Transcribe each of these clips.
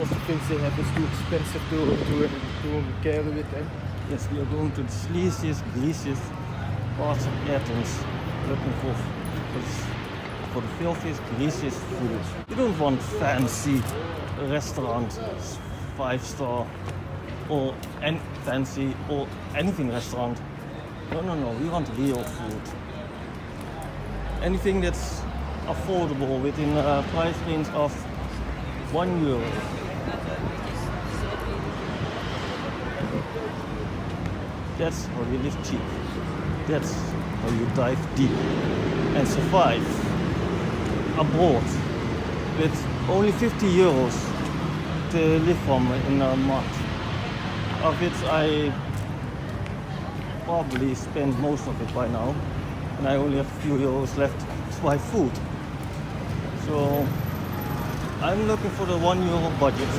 Most of the things they have is too expensive to carry with them. Yes, we are going to the sleeziest, greasiest parts of Athens, looking for the filthiest, greasiest food. We don't want fancy restaurant, 5-star or fancy or anything restaurant. No, we want real food. Anything that's affordable within a price range of €1. That's how you live cheap. That's how you dive deep and survive abroad with only €50 to live from in a month. Of which I probably spent most of it by now, and I only have a few euros left to buy food. So I'm looking for the €1 budget.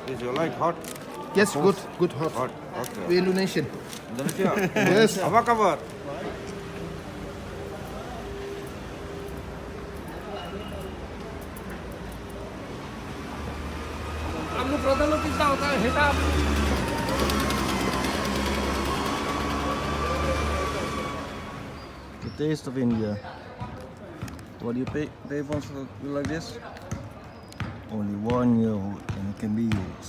Is your like hot? Yes, good hot. Hot. Okay. We Indonesian. Indonesia. Yes. Apa kabar? The taste of India. What do you pay for something like this? Only €1 and it can be yours.